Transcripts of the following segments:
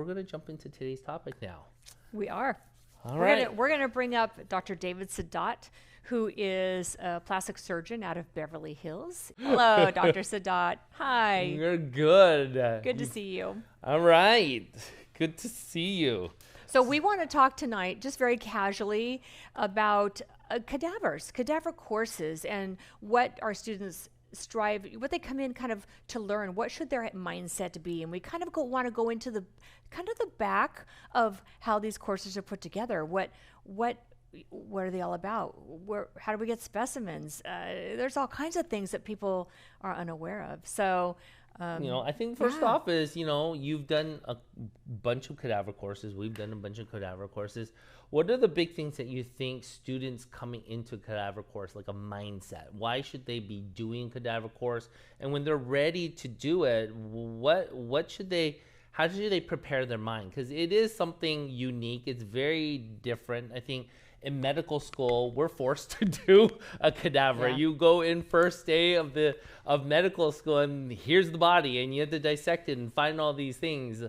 going to jump into today's topic now. We are. All right. We're gonna bring up Dr. David Saadat, who is a plastic surgeon out of Beverly Hills. Hello, Dr. Saadat. Hi. You're good. Good to see you. All right. Good to see you. So we want to talk tonight, just very casually, about cadaver courses, and what our students strive, what they come in kind of to learn. What should their mindset be? And we kind of want to go into the back of how these courses are put together. What are they all about? How do we get specimens? There's all kinds of things that people are unaware of. So. I think first off is, you've done a bunch of cadaver courses. We've done a bunch of cadaver courses. What are the big things that you think students coming into a cadaver course, like a mindset? Why should they be doing cadaver course? And when they're ready to do it, how should they prepare their mind? Because it is something unique. It's very different. I think in medical school, we're forced to do a cadaver. Yeah. You go in first day of medical school, and here's the body, and you have to dissect it and find all these things.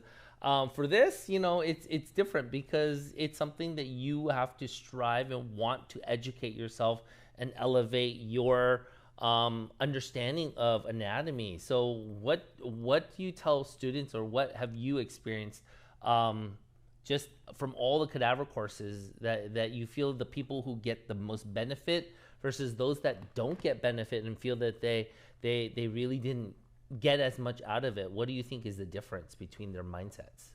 For this, it's different because it's something that you have to strive and want to educate yourself and elevate your understanding of anatomy. So what do you tell students, or what have you experienced just from all the cadaver courses that you feel the people who get the most benefit versus those that don't get benefit and feel that they really didn't get as much out of it? What do you think is the difference between their mindsets?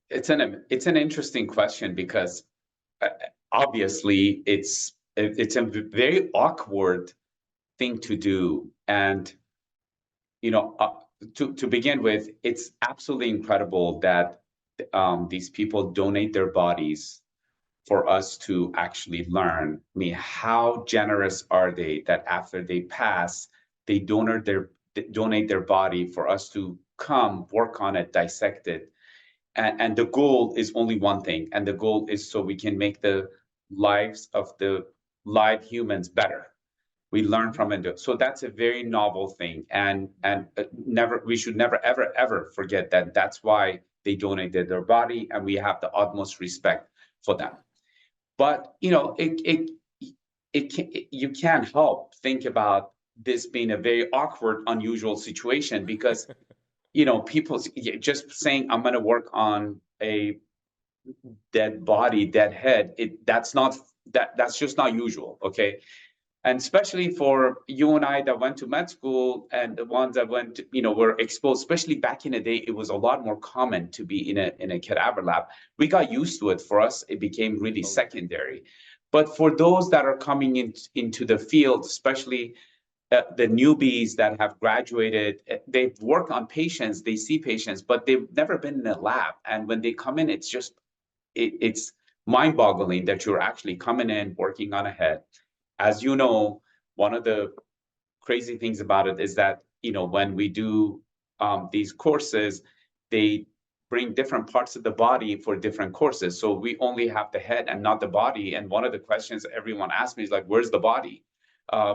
It's an interesting question, because obviously it's a very awkward thing to do. And to begin with, it's absolutely incredible that these people donate their bodies for us to actually learn. I mean, how generous are they that after they pass, they donate their body for us to come work on it, dissect it. And the goal is only one thing, and the goal is so we can make the lives of the live humans better. We learn from it. So that's a very novel thing, and we should never ever forget that. That's why they donated their body, and we have the utmost respect for them. But you can't help think about this being a very awkward, unusual situation, because people just saying I'm going to work on a dead body, dead head. That's just not usual, okay? And especially for you and I that went to med school, and the ones that went, were exposed, especially back in the day, it was a lot more common to be in a cadaver lab. We got used to it. For us, it became really secondary. But for those that are coming into the field, especially the newbies that have graduated, they've worked on patients, they see patients, but they've never been in a lab. And when they come in, it's mind-boggling that you're actually coming in, working on a head. As you know, one of the crazy things about it is that, when we do these courses, they bring different parts of the body for different courses. So we only have the head and not the body. And one of the questions everyone asks me is like, where's the body?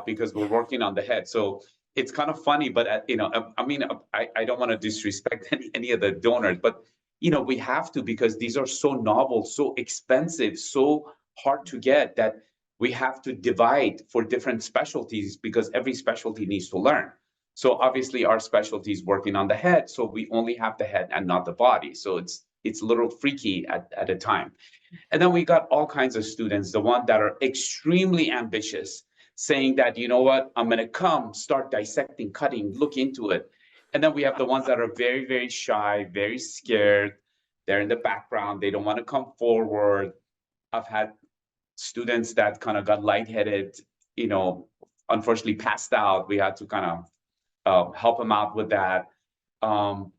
Because we're working on the head. So it's kind of funny, but I don't want to disrespect any of the donors, but we have to, because these are so novel, so expensive, so hard to get, that we have to divide for different specialties, because every specialty needs to learn. So obviously our specialty is working on the head, so we only have the head and not the body. So it's a little freaky at a time. And then we got all kinds of students, the ones that are extremely ambitious, saying that, I'm going to start dissecting, cutting, look into it. And then we have the ones that are very, very shy, very scared. They're in the background. They don't want to come forward. I've had students that kind of got lightheaded, unfortunately passed out. We had to kind of help them out with that. And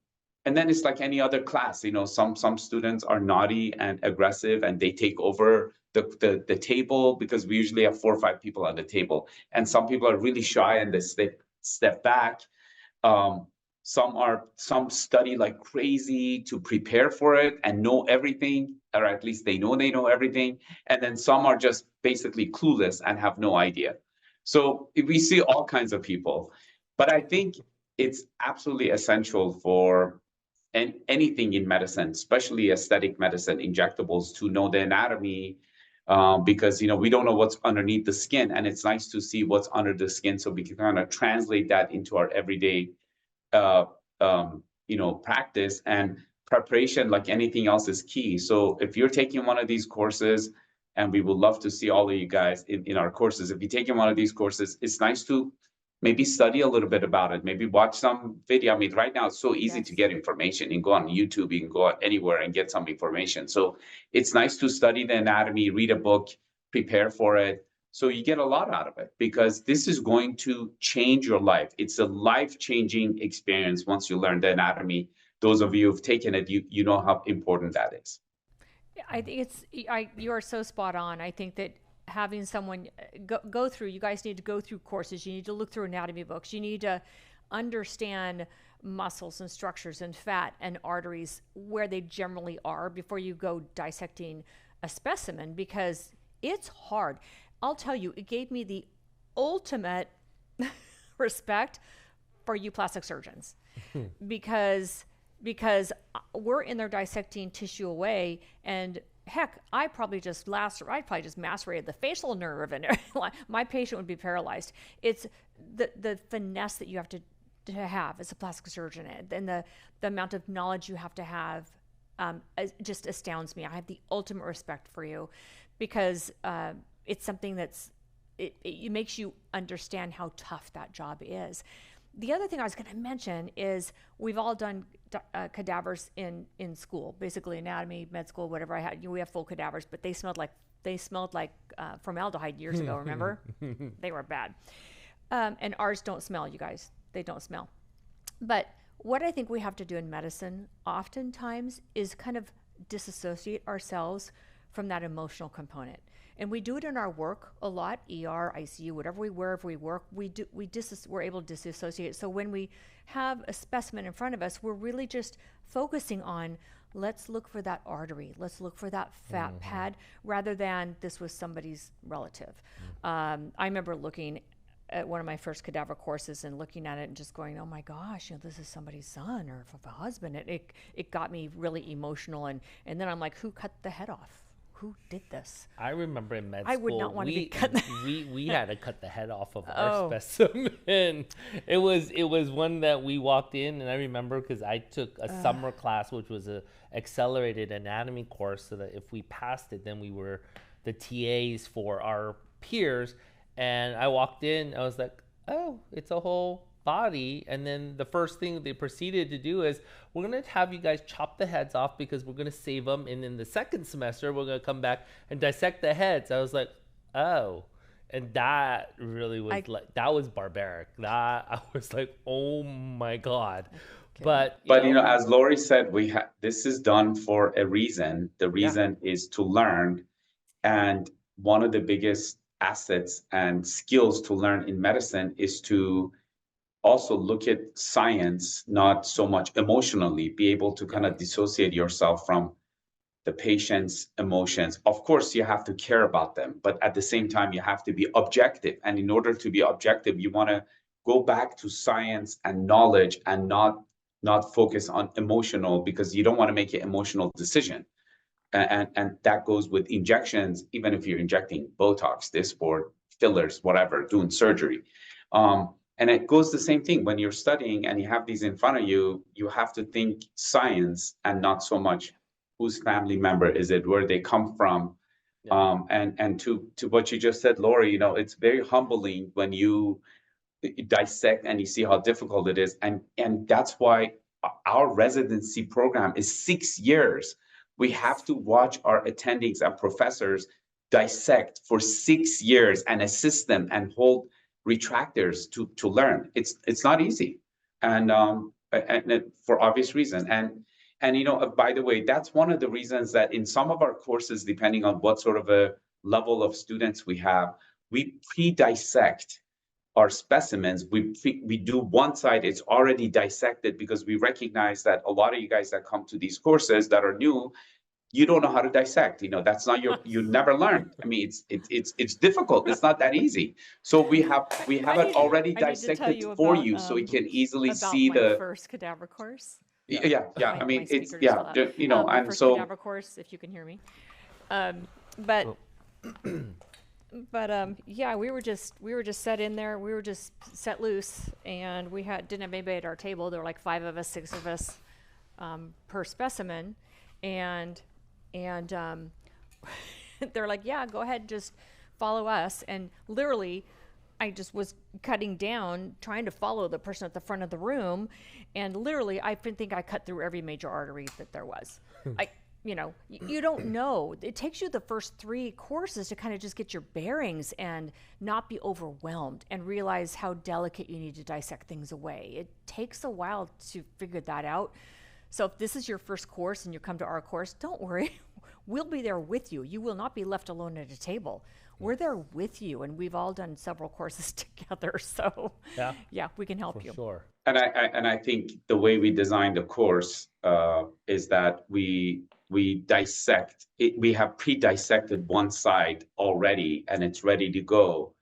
then it's like any other class, some students are naughty and aggressive, and they take over the table, because we usually have 4 or 5 people on the table. And some people are really shy and they step back. Some study like crazy to prepare for it and know everything, or at least they know everything. And then some are just basically clueless and have no idea. So we see all kinds of people. But I think it's absolutely essential for and anything in medicine, especially aesthetic medicine, injectables, to know the anatomy, because we don't know what's underneath the skin, and it's nice to see what's under the skin, so we can kind of translate that into our everyday uh, practice. And preparation, like anything else, is key. So if you're taking one of these courses, and we would love to see all of you guys in our courses, if you're taking one of these courses, it's nice to maybe study a little bit about it, maybe watch some video. I mean, right now it's so easy to get information. You can go on YouTube, you can go anywhere and get some information. So it's nice to study the anatomy, read a book, prepare for it. So you get a lot out of it, because this is going to change your life. It's a life-changing experience once you learn the anatomy. Those of you who've taken it, you know how important that is. I think you are so spot on. I think that having someone go through, you guys need to go through courses. You need to look through anatomy books. You need to understand muscles and structures and fat and arteries where they generally are before you go dissecting a specimen, because it's hard. I'll tell you, it gave me the ultimate respect for you plastic surgeons because we're in there dissecting tissue away, and heck, I probably just macerated the facial nerve, and my patient would be paralyzed. It's the finesse that you have to have as a plastic surgeon, and the amount of knowledge you have to have just astounds me. I have the ultimate respect for you, because it's something it makes you understand how tough that job is. The other thing I was going to mention is we've all done cadavers in school, basically anatomy, med school, whatever I had. We have full cadavers, but they smelled like formaldehyde years ago. Remember? They were bad. And ours don't smell, you guys. They don't smell. But what I think we have to do in medicine oftentimes is kind of disassociate ourselves from that emotional component. And we do it in our work a lot, ER, ICU, wherever we work, we're able to disassociate. So when we have a specimen in front of us, we're really just focusing on, let's look for that artery, let's look for that fat pad, rather than this was somebody's relative. I remember looking at one of my first cadaver courses and looking at it and just going, oh my gosh, this is somebody's son or a husband. It got me really emotional. And then I'm like, who cut the head off? Who did this? I remember in med school, I would not want to be cut. we had to cut the head off of our specimen. It was one that we walked in, and I remember because I took a summer class, which was a accelerated anatomy course, so that if we passed it, then we were the TAs for our peers. And I walked in, I was like, oh, it's a whole body. And then the first thing they proceeded to do is, we're going to have you guys chop the heads off because we're going to save them, and in the second semester we're going to come back and dissect the heads. I was like, oh. And that really was that was barbaric. That I was like, oh my God. Okay. But as Lori said, this is done for a reason. The reason is to learn. And one of the biggest assets and skills to learn in medicine is to also look at science, not so much emotionally, be able to kind of dissociate yourself from the patient's emotions. Of course, you have to care about them, but at the same time, you have to be objective. And in order to be objective, you want to go back to science and knowledge, and not focus on emotional, because you don't want to make an emotional decision. And that goes with injections, even if you're injecting Botox, Dysport, fillers, whatever, doing surgery. And it goes the same thing when you're studying and you have these in front of you. You have to think science and not so much whose family member is it, where they come from. And to what you just said, Lori, it's very humbling when you dissect and you see how difficult it is. And that's why our residency program is 6 years. We have to watch our attendings and professors dissect for 6 years and assist them and hold retractors to learn. It's not easy, and for obvious reason. And by the way, that's one of the reasons that in some of our courses, depending on what sort of a level of students we have, we pre-dissect our specimens. We do one side, it's already dissected, because we recognize that a lot of you guys that come to these courses that are new, you don't know how to dissect. That's not you never learned. I mean, it's difficult. It's not that easy. So we have it already dissected for you, so you can easily see the first cadaver course. Yeah. I My mean, it's, speaker just fell yeah, out. you know, My and first so, cadaver course, if you can hear me. But yeah, we were just set in there. We were just set loose, and we didn't have anybody at our table. There were like 5 of us, 6 of us per specimen, and they're like, yeah, go ahead, just follow us. And literally, I just was cutting down, trying to follow the person at the front of the room, and literally, I think I cut through every major artery that there was. You don't know. It takes you the first 3 courses to kind of just get your bearings and not be overwhelmed and realize how delicate you need to dissect things away. It takes a while to figure that out. So if this is your first course and you come to our course, don't worry. We'll be there with you. You will not be left alone at a table. We're there with you, and we've all done several courses together. So yeah, we can help you. Sure. and I think the way we designed the course is that we dissect it. We have pre-dissected one side already, and it's ready to go.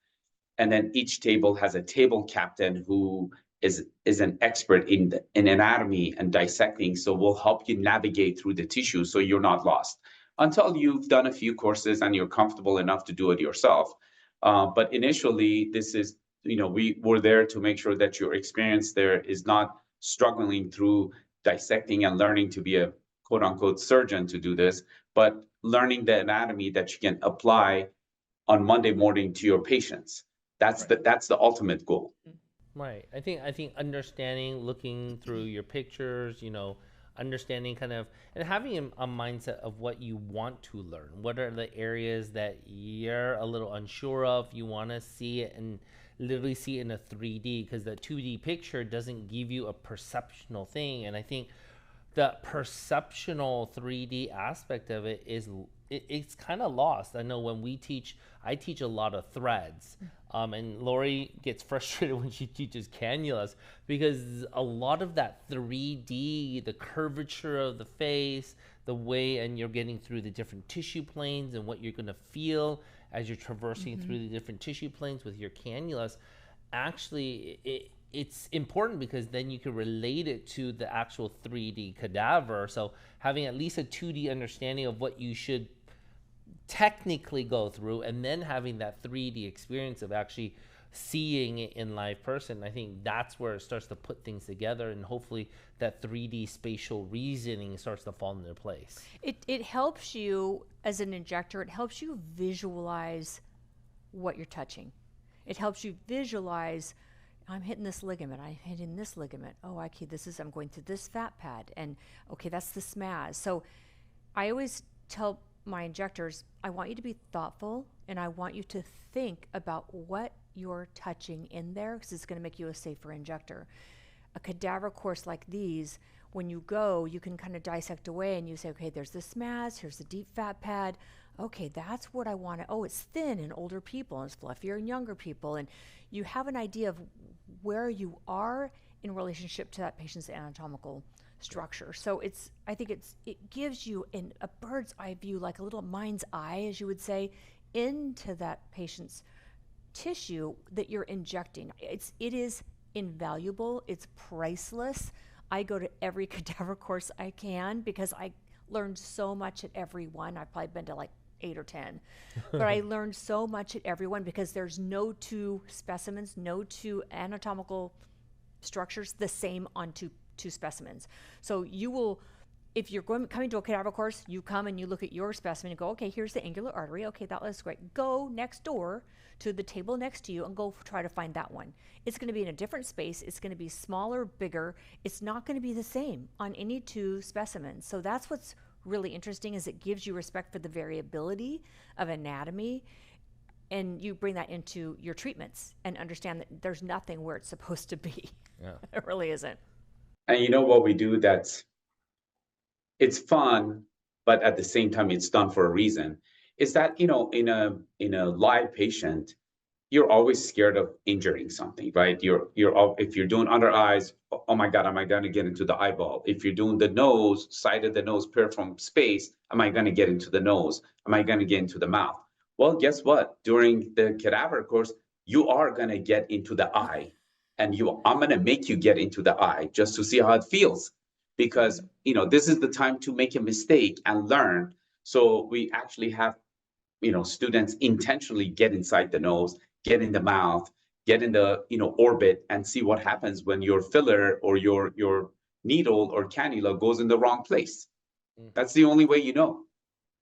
And then each table has a table captain who is an expert in anatomy and dissecting. So we'll help you navigate through the tissue so you're not lost until you've done a few courses and you're comfortable enough to do it yourself. But initially, this is, we're there to make sure that your experience there is not struggling through dissecting and learning to be a quote unquote surgeon to do this, but learning the anatomy that you can apply on Monday morning to your patients. That's the ultimate goal. Right. I think understanding, looking through your pictures, understanding kind of, and having a mindset of what you want to learn. What are the areas that you're a little unsure of? You want to see it and literally see it in a 3D, because the 2D picture doesn't give you a perceptional thing. And I think the perceptional 3D aspect of it it's kind of lost. I know when I teach a lot of threads, and Lori gets frustrated when she teaches cannulas, because a lot of that 3D, the curvature of the face, the way, and you're getting through the different tissue planes and what you're going to feel as you're traversing through the different tissue planes with your cannulas. Actually, it's important, because then you can relate it to the actual 3D cadaver. So having at least a 2D understanding of what you should technically go through, and then having that 3D experience of actually seeing it in live person, I think that's where it starts to put things together, and hopefully that 3D spatial reasoning starts to fall into place. It helps you as an injector. It helps you visualize what you're touching. It helps you visualize, I'm hitting this ligament, I'm hitting this ligament. Oh, okay, I'm going through this fat pad, and okay, that's the SMAS. So I always tell my injectors, I want you to be thoughtful, and I want you to think about what you're touching in there, because it's going to make you a safer injector. A cadaver course like these, when you go, you can kind of dissect away, and you say, okay, there's the SMAS, here's the deep fat pad. Okay, that's what I want to, oh, it's thin in older people, and it's fluffier in younger people, and you have an idea of where you are in relationship to that patient's anatomical structure. So I think it gives you a bird's eye view, like a little mind's eye, as you would say, into that patient's tissue that you're injecting. It is invaluable. It's priceless. I go to every cadaver course I can, because I learned so much at every one. I've probably been to like 8 or 10, but I learned so much at every one, because there's no 2 specimens, no 2 anatomical structures the same on two specimens. So you will, if you're coming to a cadaver course, you come and you look at your specimen and go, okay, here's the angular artery. Okay, that looks great. Go next door to the table next to you and go try to find that one. It's going to be in a different space. It's going to be smaller, bigger. It's not going to be the same on any 2 specimens. So that's what's really interesting, is it gives you respect for the variability of anatomy, and you bring that into your treatments and understand that there's nothing where it's supposed to be. Yeah. It really isn't. And you know what we do it's fun, but at the same time it's done for a reason, is that, in a live patient, you're always scared of injuring something, right? If you're doing under eyes, oh my God, am I going to get into the eyeball? If you're doing the nose, side of the nose, periform space, am I going to get into the nose? Am I going to get into the mouth? Well, guess what? During the cadaver course, you are going to get into the eye, and I'm going to make you get into the eye just to see how it feels. because, you know, this is the time to make a mistake and learn. So we actually have, you know, students intentionally get inside the nose, get in the mouth, get in the, you know, orbit, and see what happens when your filler or your needle or cannula goes in the wrong place. That's the only way you know.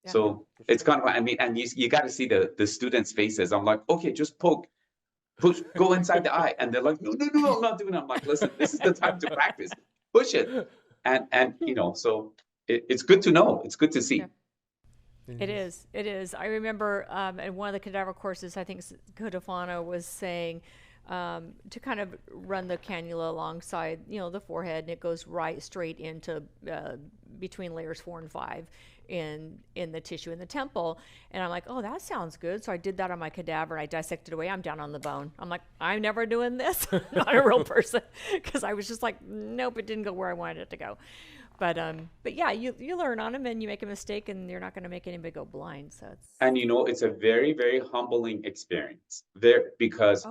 Yeah. So it's kind of, I mean, and you got to see the students' faces. I'm like, okay, just poke, push, go inside the eye, and they're like, no, no, no, I'm not doing it. I'm like, listen, this is the time to practice. Push it, and you know, so it's good to know. It's good to see. Yeah. It is. It is. I remember in one of the cadaver courses, I think Codafano was saying to kind of run the cannula alongside, you know, the forehead, and it goes right straight into between layers 4 and 5 in the tissue in the temple. And I'm like, oh, that sounds good. So I did that on my cadaver. I dissected away. I'm down on the bone. I'm like, I'm never doing this. Not a real person, because I was just like, nope, it didn't go where I wanted it to go. But yeah, you learn on them, and you make a mistake, and you're not going to make anybody go blind. So it's, And you know, it's a very, very humbling experience there, because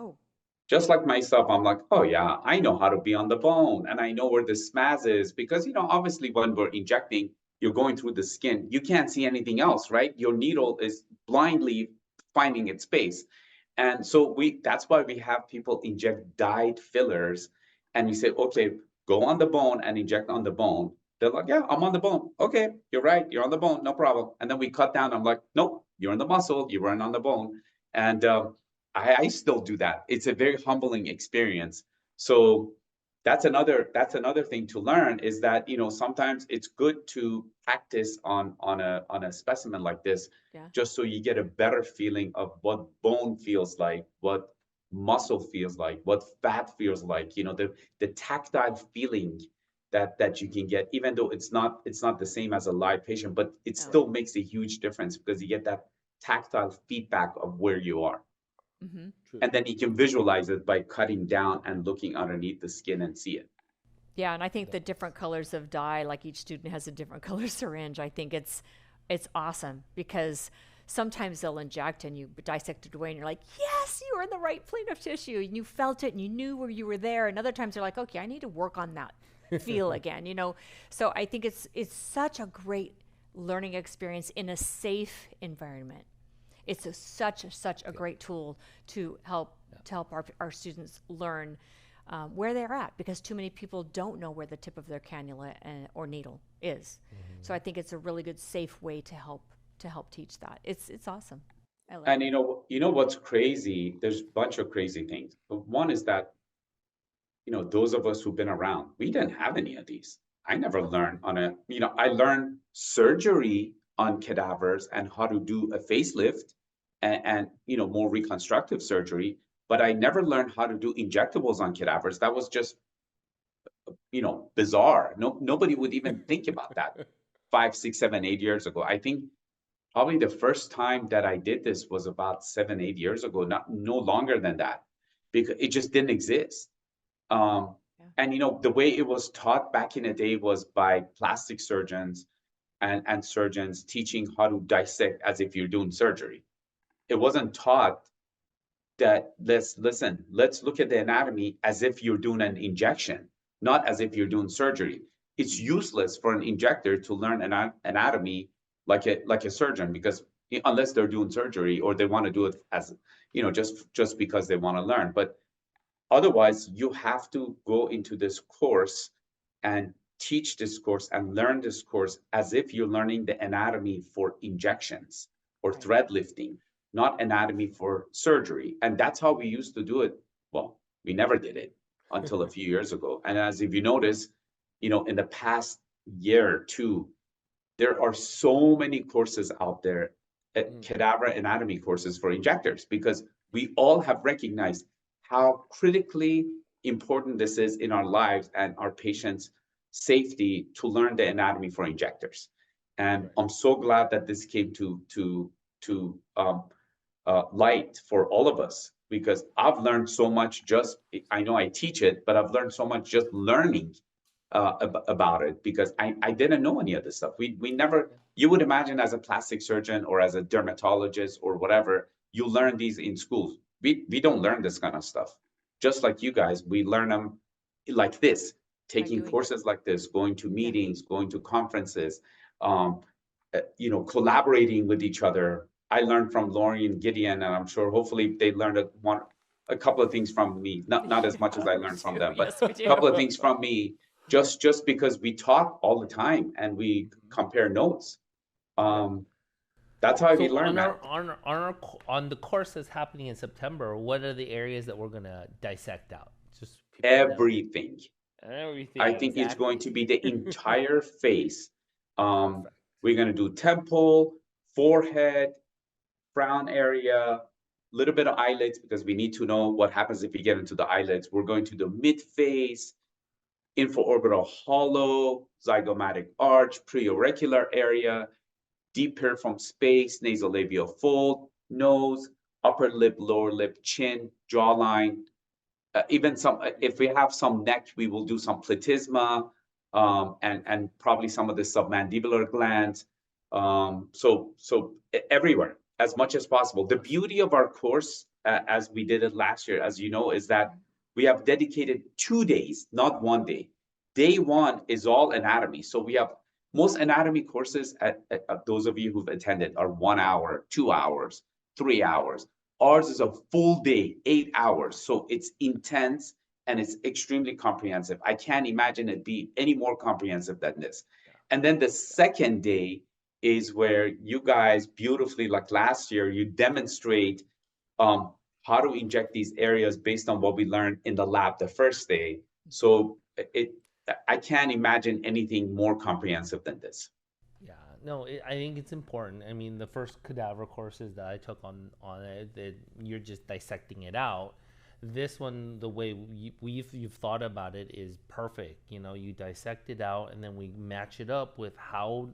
just like myself, I'm like, oh yeah, I know how to be on the bone, and I know where the smaz is, because, you know, obviously when we're injecting, you're going through the skin, you can't see anything else, right? Your needle is blindly finding its space. And so that's why we have people inject dyed fillers, and we say, okay, go on the bone and inject on the bone. They're like, yeah, I'm on the bone. Okay, you're right, you're on the bone, no problem. And then we cut down. I'm like, nope, you're in the muscle, you weren't on the bone. And I still do that. It's a very humbling experience. So that's another thing to learn, is that, you know, sometimes it's good to practice on a specimen like this, just so you get a better feeling of what bone feels like, what muscle feels like, what fat feels like, you know, the tactile feeling that you can get, even though it's not the same as a live patient, but it still makes a huge difference, because you get that tactile feedback of where you are. And then you can visualize it by cutting down and looking underneath the skin and see it. Yeah, and I think the different colors of dye, like each student has a different color syringe, I think it's awesome, because sometimes they'll inject and you dissect it away and you're like, yes, you were in the right plane of tissue, and you felt it and you knew where you were there. And other times they're like, okay, I need to work on that feel again, you know. So I think it's such a great learning experience in a safe environment. It's such a great tool to help our students learn where they're at, because too many people don't know where the tip of their cannula or needle is. So I think it's a really good, safe way to help teach that. It's awesome. I love And it. you know what's crazy? There's a bunch of crazy things. But one is that, you know, those of us who've been around, we didn't have any of these. I never learned I learned surgery on cadavers and how to do a facelift and you know, more reconstructive surgery, but I never learned how to do injectables on cadavers. That was just, you know, bizarre. Nobody would even think about that 5, 6, 7, 8 years ago. I think probably the first time that I did this was about 7, 8 years ago, no longer than that, because it just didn't exist. And you know, the way it was taught back in the day was by plastic surgeons and surgeons teaching how to dissect as if you're doing surgery. It wasn't taught that let's look at the anatomy as if you're doing an injection, not as if you're doing surgery. It's useless for an injector to learn anatomy like a surgeon, because unless they're doing surgery or they want to do it as, you know, just because they want to learn. But otherwise, you have to go into this course and teach this course and learn this course as if you're learning the anatomy for injections or thread lifting, not anatomy for surgery. And that's how we used to do it. Well, we never did it until a few years ago. And as if you notice, you know, in the past year or two, there are so many courses out there, cadaver anatomy courses for injectors, because we all have recognized how critically important this is in our lives and our patients' safety to learn the anatomy for injectors. And I'm so glad that this came to light for all of us, because I've learned so much I know I teach it, but I've learned so much just learning about it, because I didn't know any of this stuff. We never, you would imagine as a plastic surgeon or as a dermatologist or whatever, you learn these in schools. We don't learn this kind of stuff. Just like you guys, we learn them like this. taking doing. courses like this, going to meetings, going to conferences, um, collaborating with each other. I learned from Lori and Gideon, and I'm sure hopefully they learned a couple of things from me. Not as much as I We learned from do. them, but Yes, we a do. couple of things from me. Just because we talk all the time and we compare notes. That's how we So learn, on man. on the course that's happening in September, what are the areas that we're gonna dissect out? Just people Everything. everything. I think it's going to be the entire face. Perfect. We're going to do temple, forehead, frown area, little bit of eyelids because we need to know what happens if we get into the eyelids. We're going to the mid face, infraorbital hollow, zygomatic arch, preauricular area, deep piriform space, nasolabial fold, nose, upper lip, lower lip, chin, jawline, even some, if we have some neck, we will do some platysma, and probably some of the submandibular glands. So everywhere as much as possible. The beauty of our course, as we did it last year, as you know, is that we have dedicated 2 days, not 1 day. Day one is all anatomy. So we have most anatomy courses at those of you who've attended are 1 hour, 2 hours, 3 hours. Ours is a full day, 8 hours. So it's intense and it's extremely comprehensive. I can't imagine it be any more comprehensive than this. And then the second day is where you guys beautifully, like last year, you demonstrate how to inject these areas based on what we learned in the lab the first day. So I can't imagine anything more comprehensive than this. Yeah, no, I think it's important. I mean, the first cadaver courses that I took on it, that you're just dissecting it out. This one, the way you've thought about it is perfect. You know, you dissect it out, and then we match it up with how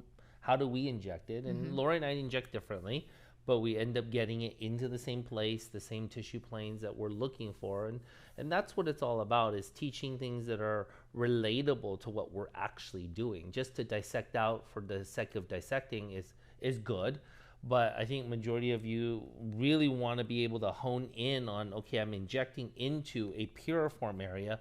do we inject it. And Laura and I inject differently, but we end up getting it into the same place, the same tissue planes that we're looking for, and that's what it's all about, is teaching things that are relatable to what we're actually doing. Just to dissect out for the sake of dissecting is good, but I think majority of you really want to be able to hone in on, okay, I'm injecting into a piriform area,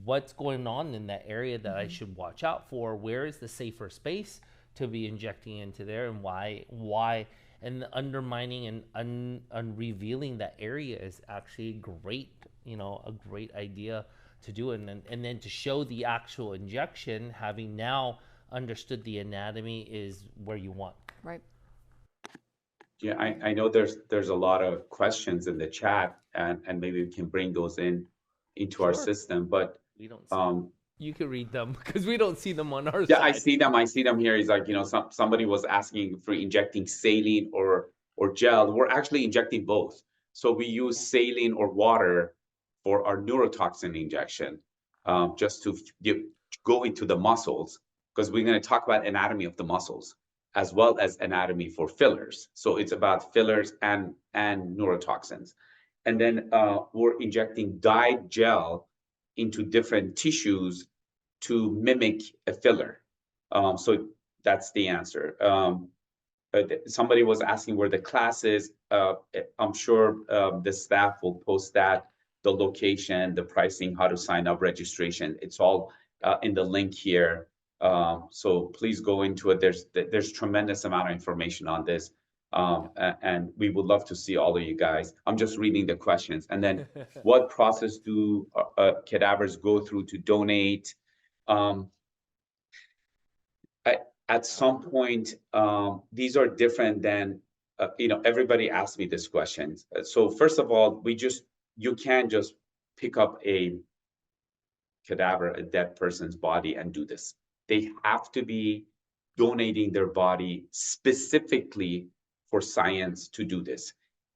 what's going on in that area that I should watch out for, where is the safer space to be injecting into there, and why and undermining and unrevealing that area is actually great, a great idea to do. And then to show the actual injection, having now understood the anatomy, is where you want. Right. Yeah, I know there's a lot of questions in the chat, and maybe we can bring those into our system. But We don't see them. You can read them because we don't see them on our yeah, side. I see them here. He's like, somebody was asking for injecting saline or gel. We're actually injecting both. So we use saline or water for our neurotoxin injection, just to go into the muscles, because we're going to talk about anatomy of the muscles as well as anatomy for fillers. So it's about fillers and neurotoxins. And then we're injecting dyed gel into different tissues to mimic a filler. So that's the answer. Somebody was asking where the class is. I'm sure the staff will post that, the location, the pricing, how to sign up, registration. It's all in the link here. So please go into it. There's tremendous amount of information on this. And we would love to see all of you guys. I'm just reading the questions. And then what process do cadavers go through to donate? At some point, these are different than, everybody asks me this question. So first of all, you can't just pick up a cadaver, a dead person's body, and do this. They have to be donating their body specifically for science to do this.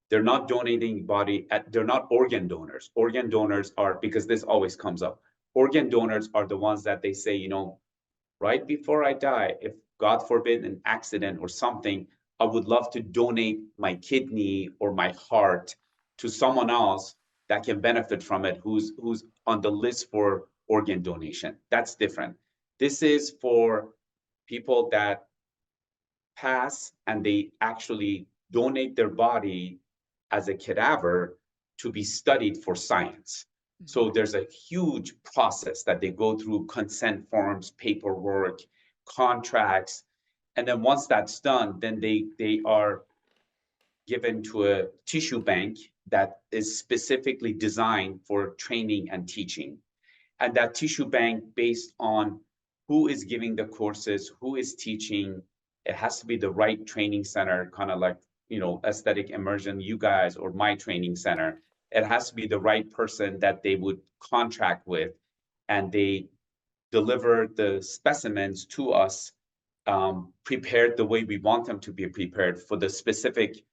They're not donating body they're not organ donors. Organ donors are, because this always comes up, organ donors are the ones that they say, right before I die, if God forbid an accident or something, I would love to donate my kidney or my heart to someone else that can benefit from it, who's on the list for organ donation. That's different. This is for people that pass and they actually donate their body as a cadaver to be studied for science. So there's a huge process that they go through: consent forms, paperwork, contracts. And then once that's done, then they are given to a tissue bank that is specifically designed for training and teaching. And that tissue bank, based on who is giving the courses, who is teaching, it has to be the right training center, kind of like, Aesthetic Immersion, you guys, or my training center. It has to be the right person that they would contract with, and they deliver the specimens to us, prepared the way we want them to be prepared for the specific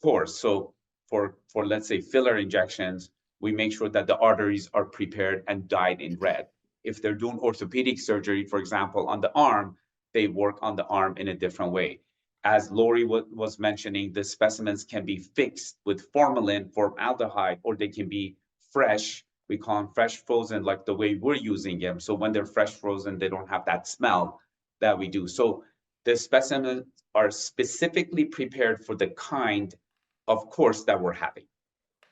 course. So for let's say filler injections, we make sure that the arteries are prepared and dyed in red. If they're doing orthopedic surgery, for example, on the arm, they work on the arm in a different way. As Lori was mentioning, the specimens can be fixed with formalin, formaldehyde, or they can be fresh. We call them fresh frozen, like the way we're using them. So when they're fresh frozen, they don't have that smell that we do. So the specimens are specifically prepared for the kind of course that we're having.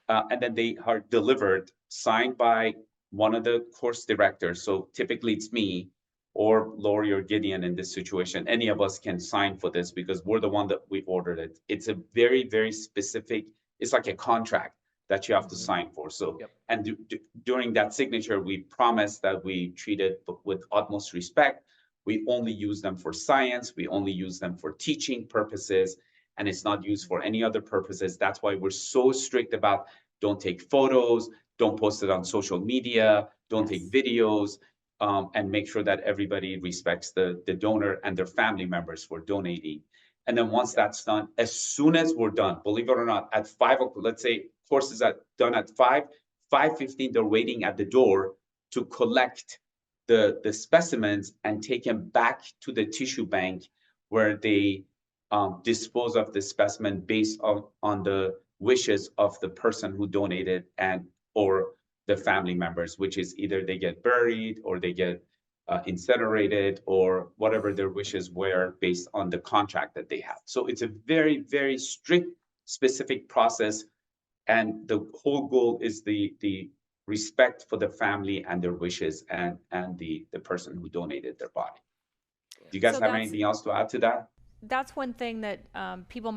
And then they are delivered, signed by one of the course directors. So typically it's me or Lori or Gideon in this situation. Any of us can sign for this because we're the one that we ordered it. It's a very, very specific, it's like a contract that you have to sign for. So, and during that signature, we promise that we treat it with utmost respect. We only use them for science. We only use them for teaching purposes, and it's not used for any other purposes. That's why we're so strict about don't take photos, don't post it on social media, don't take videos, and make sure that everybody respects the donor and their family members for donating. And then once that's done, as soon as we're done, believe it or not, at 5 o'clock, let's say courses are done at 5:15, they're waiting at the door to collect the specimens and take them back to the tissue bank, where they dispose of the specimen based on the wishes of the person who donated or the family members, which is either they get buried or they get incinerated or whatever their wishes were based on the contract that they have. So it's a very, very strict, specific process. And the whole goal is the respect for the family and their wishes and the person who donated their body. Do you guys have anything else to add to that? That's one thing that people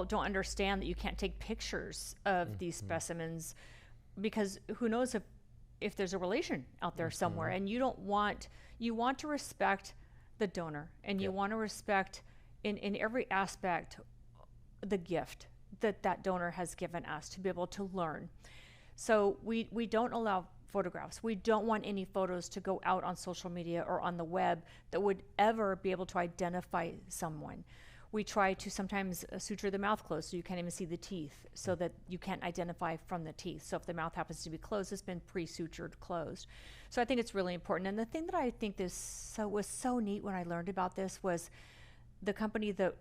don't understand, that you can't take pictures of these specimens, because who knows if there's a relation out there somewhere, and you want to respect the donor, and you want to respect in every aspect the gift that donor has given us to be able to learn. So we don't allow photographs. We don't want any photos to go out on social media or on the web that would ever be able to identify someone. We try to sometimes suture the mouth closed so you can't even see the teeth, so that you can't identify from the teeth. So if the mouth happens to be closed, it's been pre-sutured closed. So I think it's really important. And the thing that I think was so neat when I learned about this was the company that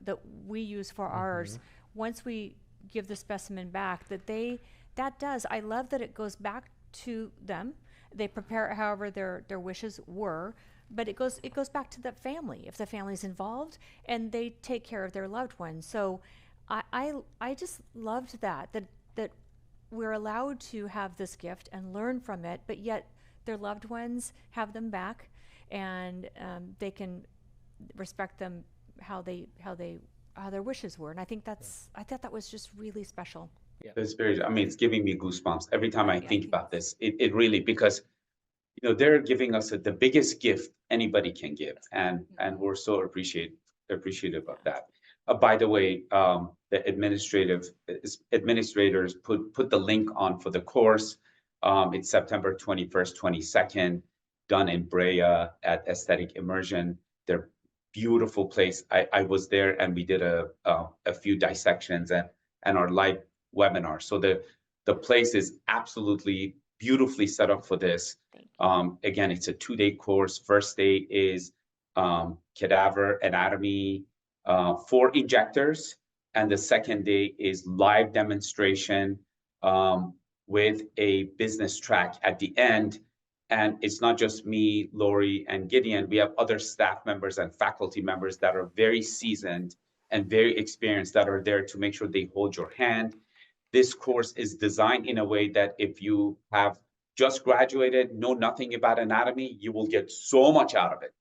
we use for ours. Once we give the specimen back, I love that it goes back to them. They prepare it however their wishes were, but it goes back to the family if the family's involved, and they take care of their loved ones. So I just loved that we're allowed to have this gift and learn from it, but yet their loved ones have them back, and they can respect them how their wishes were. And I thought that was just really special. It's it's giving me goosebumps every time I think about this. It really, because they're giving us the biggest gift anybody can give, and we're so appreciative of that. By the way, the administrators put the link on for the course. It's September 21st, 22nd, done in Brea at Aesthetic Immersion. They're beautiful place. I was there, and we did a few dissections and our live webinar. So the place is absolutely beautifully set up for this. Again, it's a 2-day course. First day is cadaver anatomy for injectors, and the second day is live demonstration with a business track at the end. And it's not just me, Lori, and Gideon. We have other staff members and faculty members that are very seasoned and very experienced, that are there to make sure they hold your hand. this course is designed in a way that if you have just graduated, know nothing about anatomy, you will get so much out of it.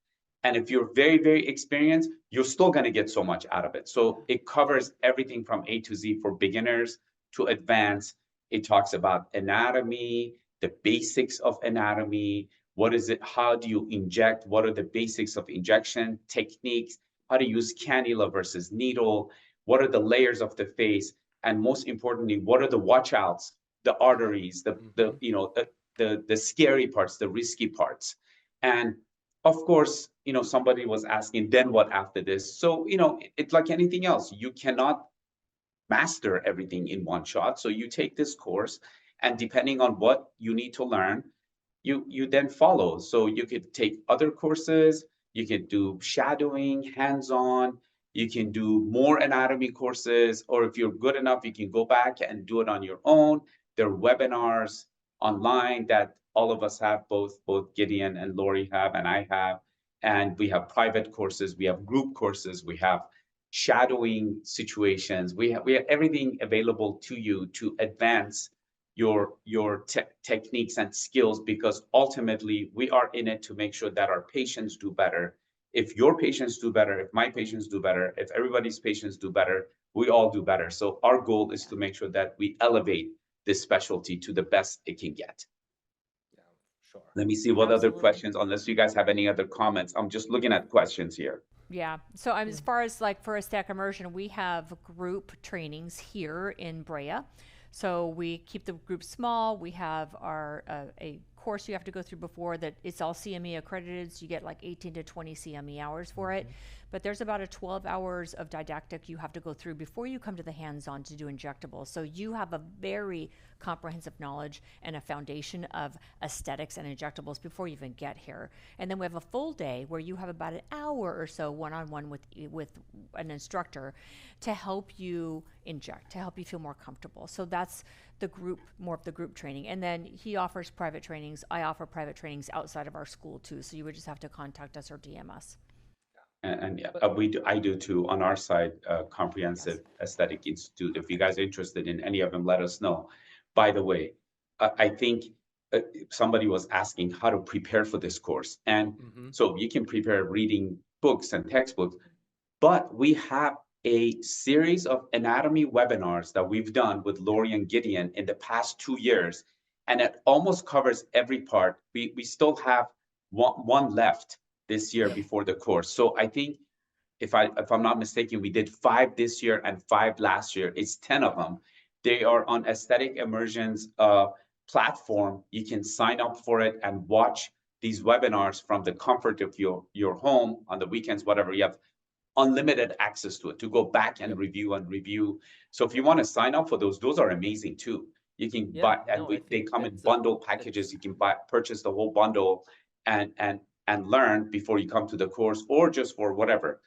And if you're very, very experienced, you're still going to get so much out of it. So it covers everything from A to Z for beginners to advanced. It talks about anatomy, the basics of anatomy. What is it? How do you inject? What are the basics of injection techniques? How to use cannula versus needle? What are the layers of the face? And most importantly, what are the watchouts, the arteries, the you know the scary parts, the risky parts? And of course, somebody was asking, then what after this? So, it's like anything else. You cannot master everything in one shot. So you take this course, and depending on what you need to learn, you then follow. So you could take other courses, you can do shadowing, hands-on, you can do more anatomy courses, or if you're good enough, you can go back and do it on your own. There are webinars online that all of us have, both Gideon and Lori have, and I have. And we have private courses, we have group courses, we have shadowing situations. We have everything available to you to advance your techniques and skills, because ultimately we are in it to make sure that our patients do better. If your patients do better, if my patients do better, if everybody's patients do better, we all do better. So our goal is to make sure that we elevate this specialty to the best it can get. Yeah, sure. Let me see what other Absolutely. questions, unless you guys have any other comments. I'm just looking at questions here. Yeah. So as far as like for Aesthetic Immersion, we have group trainings here in Brea. So we keep the group small. We have our a course you have to go through before that. It's all CME accredited, so you get like 18 to 20 CME hours for it. But there's about a 12 hours of didactic you have to go through before you come to the hands-on to do injectables. So you have a very comprehensive knowledge and a foundation of aesthetics and injectables before you even get here. And then we have a full day where you have about an hour or so one-on-one with an instructor to help you inject, to help you feel more comfortable. So that's the group, more of the group training. And then he offers private trainings. I offer private trainings outside of our school too. So you would just have to contact us or DM us. And yeah, I do too on our side, Comprehensive Aesthetic Institute. If you guys are interested in any of them, let us know. By the way, I think somebody was asking how to prepare for this course. And so you can prepare reading books and textbooks, but we have a series of anatomy webinars that we've done with Lori and Gideon in the past 2 years, and it almost covers every part. We still have one left this year before the course. So I think if I'm not mistaken, we did 5 this year and 5 last year. It's 10 of them. They are on Aesthetic Immersion's platform. You can sign up for it and watch these webinars from the comfort of your home on the weekends, whatever. You have unlimited access to it to go back and review. So if you want to sign up for those are amazing too. You can buy, and they come in bundle packages. You can purchase the whole bundle and learn before you come to the course, or just for whatever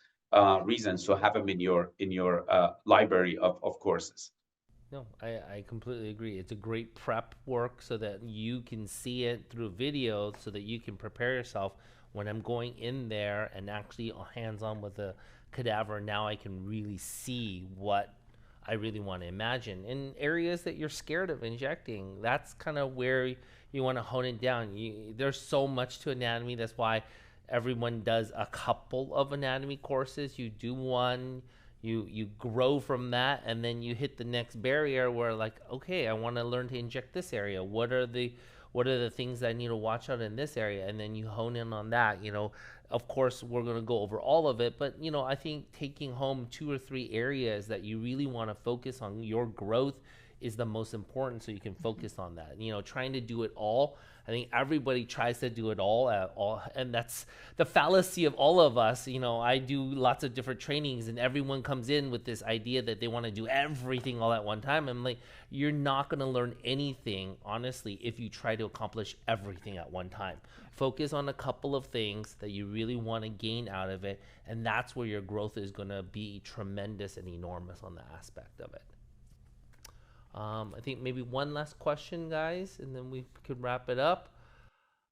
reason. So have them in your library of courses. No, I completely agree. It's a great prep work so that you can see it through video so that you can prepare yourself when I'm going in there and actually hands-on with the cadaver. Now I can really see what I really want to imagine in areas that you're scared of injecting. That's kind of where you want to hone it down. There's so much to anatomy. That's why everyone does a couple of anatomy courses. You do one, you grow from that, and then you hit the next barrier where, like, okay, I want to learn to inject this area. What are the things that I need to watch out in this area? And then you hone in on that. Of course, we're going to go over all of it, but I think taking home 2 or 3 areas that you really want to focus on your growth is the most important, so you can focus on that. Trying to do it all, I think everybody tries to do it all, and that's the fallacy of all of us. I do lots of different trainings, and everyone comes in with this idea that they want to do everything all at one time. I'm like, you're not going to learn anything, honestly, if you try to accomplish everything at one time. Focus on a couple of things that you really want to gain out of it, and that's where your growth is going to be tremendous and enormous on the aspect of it. I think maybe one last question, guys, and then we could wrap it up.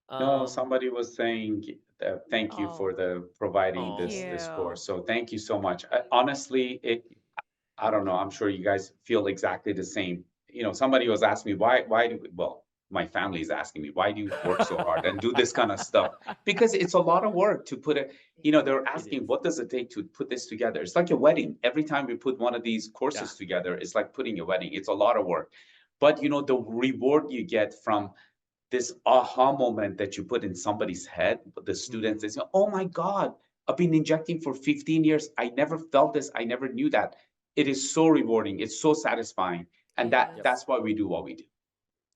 No, somebody was saying thank you for providing Thank this you. course. So thank you so much. Honestly, I don't know. I'm sure you guys feel exactly the same. somebody was asking me well, my family is asking me, why do you work so hard and do this kind of stuff? Because it's a lot of work to put it, they're asking, what does it take to put this together? It's like a wedding. Every time we put one of these courses together, it's like putting a wedding. It's a lot of work. But, the reward you get from this aha moment that you put in somebody's head, the students, they say, oh my God, I've been injecting for 15 years. I never felt this. I never knew that. It is so rewarding. It's so satisfying. And that's why we do what we do.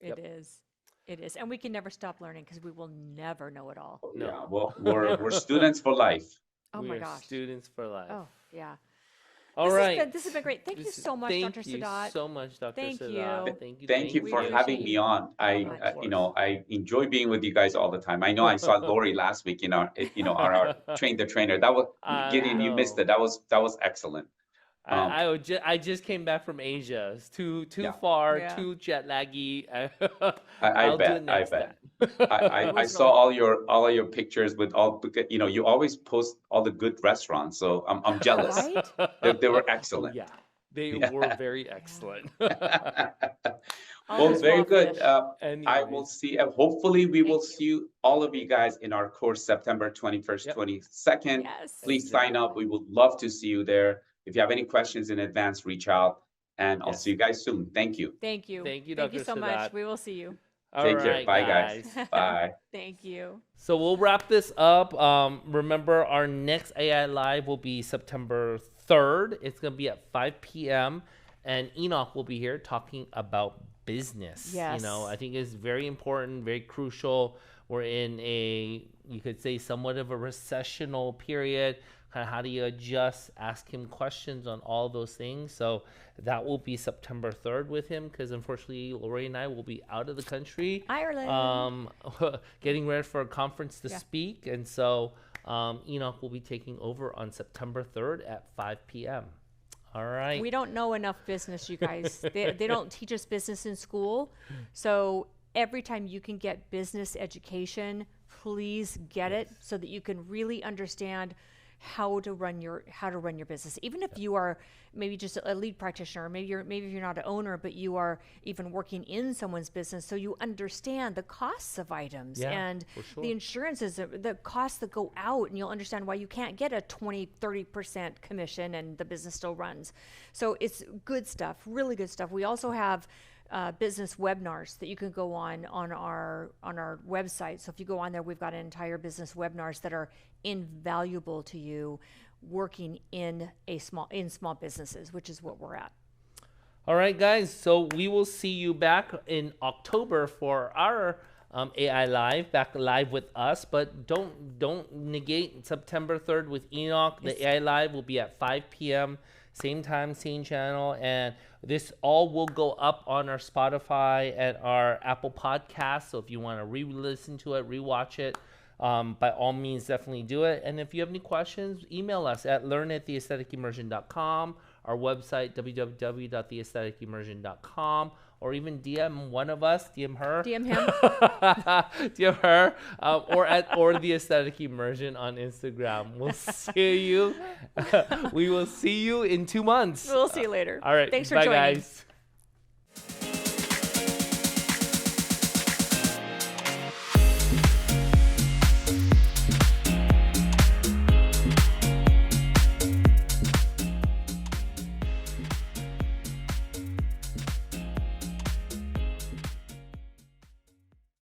It is. It is. And we can never stop learning because we will never know it all. No. Yeah, well, we're students for life. Oh my gosh. Students for life. Oh, yeah. All right. This has been great. Thank you so much, Dr. Saadat. Thank you so much, Dr. Saadat. Thank you for having me on. I enjoy being with you guys all the time. I know I saw Lori last week in our Train the Trainer. That was Gideon. You missed it. That was excellent. I just came back from Asia. It's too far, too jet laggy. I bet. I saw all your pictures with you always post all the good restaurants, so I'm jealous. Right? They were excellent. Yeah, they were very excellent. Well, very good. I will see. Hopefully, we will see all of you guys in our course September 21st, 22nd. Yes. Please sign up. We would love to see you there. If you have any questions in advance, reach out, and I'll see you guys soon. Thank you. Thank you. Thank you, Thank Dr. you so Saadat. much. We will see you. Take care. Bye, guys. Bye. Thank you. So we'll wrap this up. Remember, our next AI Live will be September 3rd. It's going to be at 5 p.m. And Enoch will be here talking about business. Yes. I think it's very important, very crucial. We're in you could say, somewhat of a recessional period. Kind of how do you adjust, ask him questions on all those things. So that will be September 3rd with him, because unfortunately Lori and I will be out of the country. Ireland. Getting ready for a conference to speak. And so Enoch will be taking over on September 3rd at 5 p.m. All right. We don't know enough business, you guys. They don't teach us business in school. So every time you can get business education, please get it so that you can really understand how to run your business. Even if you are maybe just a lead practitioner, maybe you're not an owner, but you are even working in someone's business, so you understand the costs of items and the insurances, the costs that go out, and you'll understand why you can't get a 20-30% commission and the business still runs. So it's good stuff, really good stuff. We also have business webinars that you can go on our website. So if you go on there, we've got an entire business webinars that are invaluable to you working in small businesses, which is what we're at. All right, guys. So we will see you back in October for our AI Live, back live with us. But don't negate September 3rd with Enoch. The AI Live will be at 5 p.m. Same time, same channel, and this all will go up on our Spotify and our Apple Podcasts. So if you want to re-listen to it, re-watch it, by all means, definitely do it. And if you have any questions, email us at learn@theaestheticimmersion.com, our website, www.theaestheticimmersion.com, or even DM one of us, DM her. DM him. DM her, or the Aesthetic Immersion on Instagram. We'll see you. We will see you in 2 months. We'll see you later. All right. Thanks for bye, joining. Guys.